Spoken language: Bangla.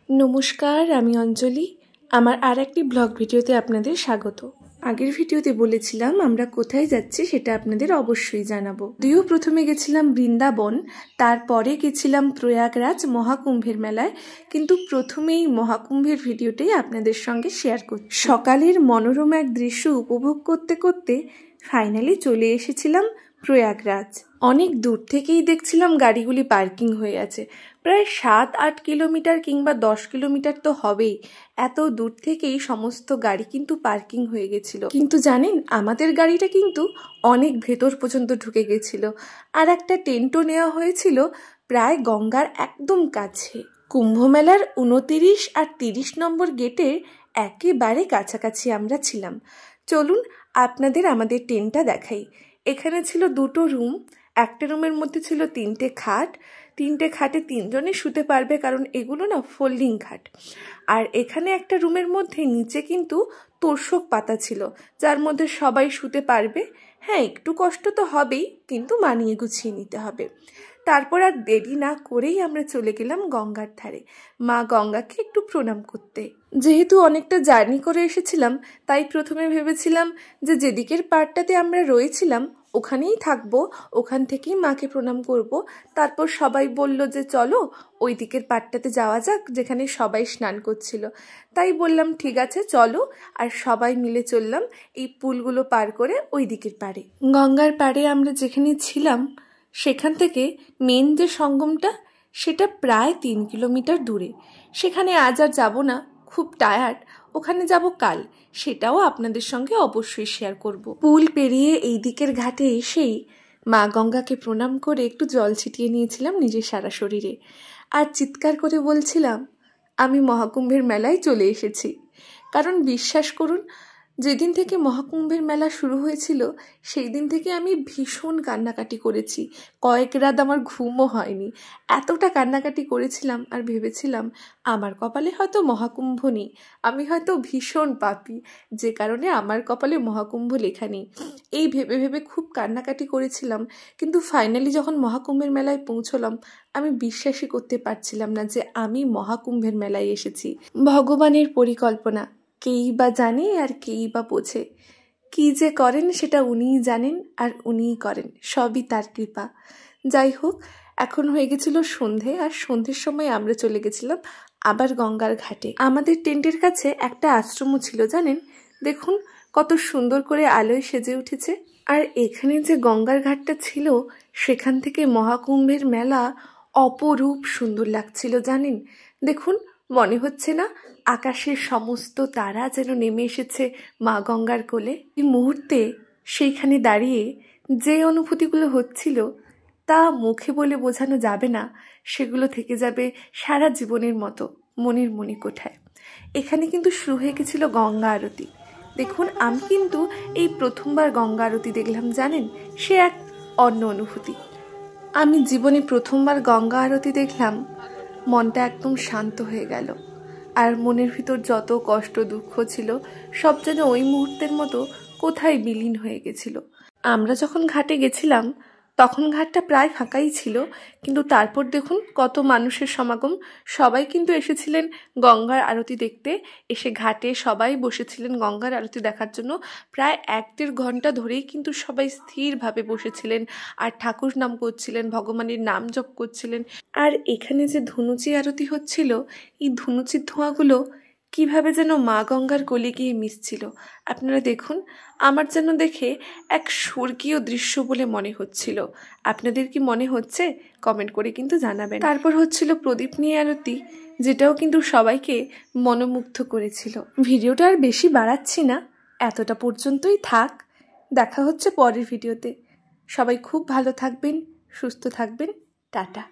নমস্কার, আমি অঞ্জলি। আমার আর একটি ব্লগ ভিডিওতে আপনাদের স্বাগত। আগের ভিডিওতে বলেছিলাম আমরা কোথায় যাচ্ছি সেটা আপনাদের অবশ্যই জানাবো। যদিও প্রথমে গেছিলাম বৃন্দাবন, তারপরে গেছিলাম প্রয়াগরাজ মহাকুম্ভের মেলায়, কিন্তু প্রথমেই মহাকুম্ভের ভিডিওটাই আপনাদের সঙ্গে শেয়ার করছি। সকালের মনোরম এক দৃশ্য উপভোগ করতে করতে ফাইনালি চলে এসেছিলাম প্রয়াগরাজ। অনেক দূর থেকেই দেখছিলাম গাড়িগুলি পার্কিং হয়ে আছে। প্রায় 7-8 কিলোমিটার কিংবা 10 কিলোমিটার তো হবেই। এত দূর থেকেই সমস্ত গাড়ি কিন্তু পার্কিং হয়ে গেছিল। কিন্তু জানেন, আমাদের গাড়িটা কিন্তু অনেক ভেতর পর্যন্ত ঢুকে গেছিল। আর একটা টেন্টও নেওয়া হয়েছিল প্রায় গঙ্গার একদম কাছে। কুম্ভ মেলার 29 আর 30 নম্বর গেটের একেবারে কাছাকাছি আমরা ছিলাম। চলুন আপনাদের আমাদের টেন্টটা দেখাই। এখানে ছিল 2টো রুম। একটা রুমের মধ্যে ছিল 3টে খাট। 3টে খাটে 3 জনই শুতে পারবে, কারণ এগুলো না ফোল্ডিং খাট। আর এখানে একটা রুমের মধ্যে নিচে কিন্তু তোষক পাতা ছিল, যার মধ্যে সবাই শুতে পারবে। হ্যাঁ, একটু কষ্ট তো হবেই, কিন্তু মানিয়ে গুছিয়ে নিতে হবে। তারপর আর দেরি না করেই আমরা চলে গেলাম গঙ্গার ধারে, মা গঙ্গাকে একটু প্রণাম করতে। যেহেতু অনেকটা জার্নি করে এসেছিলাম, তাই প্রথমে ভেবেছিলাম যে যেদিকের পাড়টাতে আমরা রয়েছিলাম ওখানেই থাকবো, ওখান থেকেই মাকে প্রণাম করব। তারপর সবাই বলল যে চলো ওই দিকের পাড়টাতে যাওয়া যাক, যেখানে সবাই স্নান করছিল। তাই বললাম ঠিক আছে চলো, আর সবাই মিলে চললাম এই পুলগুলো পার করে ওই দিকের পাড়ে। গঙ্গার পাড়ে আমরা যেখানে ছিলাম সেখান থেকে মেন যে সঙ্গমটা, সেটা প্রায় 3 কিলোমিটার দূরে। সেখানে আজ আর যাবো না, খুব টায়ার্ড। ওখানে যাব কাল, সেটাও আপনাদের সঙ্গে অবশ্যই শেয়ার করব। পুল পেরিয়ে এই দিকের ঘাটে এসেই মা গঙ্গাকে প্রণাম করে একটু জল ছিটিয়ে নিয়েছিলাম নিজের সারা শরীরে, আর চিৎকার করে বলছিলাম আমি মহাকুম্ভের মেলায় চলে এসেছি। কারণ বিশ্বাস করুন, যেদিন থেকে মহাকুম্ভের মেলা শুরু হয়েছিল সেই দিন থেকে আমি ভীষণ কান্নাকাটি করেছি। কয়েক রাত আমার ঘুমও হয়নি, এতটা কান্নাকাটি করেছিলাম। আর ভেবেছিলাম আমার কপালে হয়তো মহাকুম্ভ নেই, আমি হয়তো ভীষণ পাপী, যে কারণে আমার কপালে মহাকুম্ভ লেখা নেই। এই ভেবে ভেবে খুব কান্নাকাটি করেছিলাম। কিন্তু ফাইনালি যখন মহাকুম্ভের মেলায় পৌঁছলাম, আমি বিশ্বাসই করতে পারছিলাম না যে আমি মহাকুম্ভের মেলায় এসেছি। ভগবানের পরিকল্পনা কেই বা জানে আর কেই বা বোঝে। কি যে করেন সেটা উনিই জানেন, আর উনিই করেন, সবই তার কৃপা। যাই হোক, এখন হয়ে গেছিল সন্ধে, আর সন্ধ্যের সময় আমরা চলে গেছিলাম আবার গঙ্গার ঘাটে। আমাদের টেন্টের কাছে একটা আশ্রমও ছিল, জানেন। দেখুন কত সুন্দর করে আলোয় সেজে উঠেছে। আর এখানে যে গঙ্গার ঘাটটা ছিল, সেখান থেকে মহাকুম্ভের মেলা অপরূপ সুন্দর লাগছিল, জানেন। দেখুন, মনে হচ্ছে না আকাশের সমস্ত তারা যেন নেমে এসেছে মা গঙ্গার কোলে। এই মুহূর্তে সেইখানে দাঁড়িয়ে যে অনুভূতিগুলো হচ্ছিল তা মুখে বলে বোঝানো যাবে না। সেগুলো থেকে যাবে সারা জীবনের মতো মনের মণিকোঠায়। এখানে কিন্তু শুরু হয়ে গেছিল গঙ্গা আরতি। দেখুন, আমি কিন্তু এই প্রথমবার গঙ্গা আরতি দেখলাম, জানেন। সে এক অন্য অনুভূতি। আমি জীবনে প্রথমবার গঙ্গা আরতি দেখলাম, মনটা একদম শান্ত হয়ে গেল। আর মনের ভিতর যত কষ্ট দুঃখ ছিল সব যেন ওই মুহূর্তের মতো কোথায় বিলীন হয়ে গেছিল। আমরা যখন ঘাটে গেছিলাম তখন ঘাটটা প্রায় ফাঁকাই ছিল, কিন্তু তারপর দেখুন কত মানুষের সমাগম। সবাই কিন্তু এসেছিলেন গঙ্গার আরতি দেখতে। এসে ঘাটে সবাই বসেছিলেন গঙ্গার আরতি দেখার জন্য। প্রায় 1-1.5 ঘন্টা ধরেই কিন্তু সবাই স্থিরভাবে বসেছিলেন আর ঠাকুর নাম করছিলেন, ভগবানের নাম জপ করছিলেন। আর এখানে যে ধুনুচি আরতি হচ্ছিল, এই ধুনুচির ধোঁয়াগুলো কিভাবে যেন মা গঙ্গার কোলে গিয়ে মিশছিল। আপনারা দেখুন, আমার যেন দেখে এক স্বর্গীয় দৃশ্য বলে মনে হচ্ছিল। আপনাদের কি মনে হচ্ছে কমেন্ট করে কিন্তু জানাবেন। তারপর হচ্ছিল প্রদীপ নিয়ে আরতি, যেটাও কিন্তু সবাইকে মনোমুগ্ধ করেছিল। ভিডিওটা আর বেশি বাড়াচ্ছি না, এতটা পর্যন্তই থাক। দেখা হচ্ছে পরের ভিডিওতে। সবাই খুব ভালো থাকবেন, সুস্থ থাকবেন। টাটা।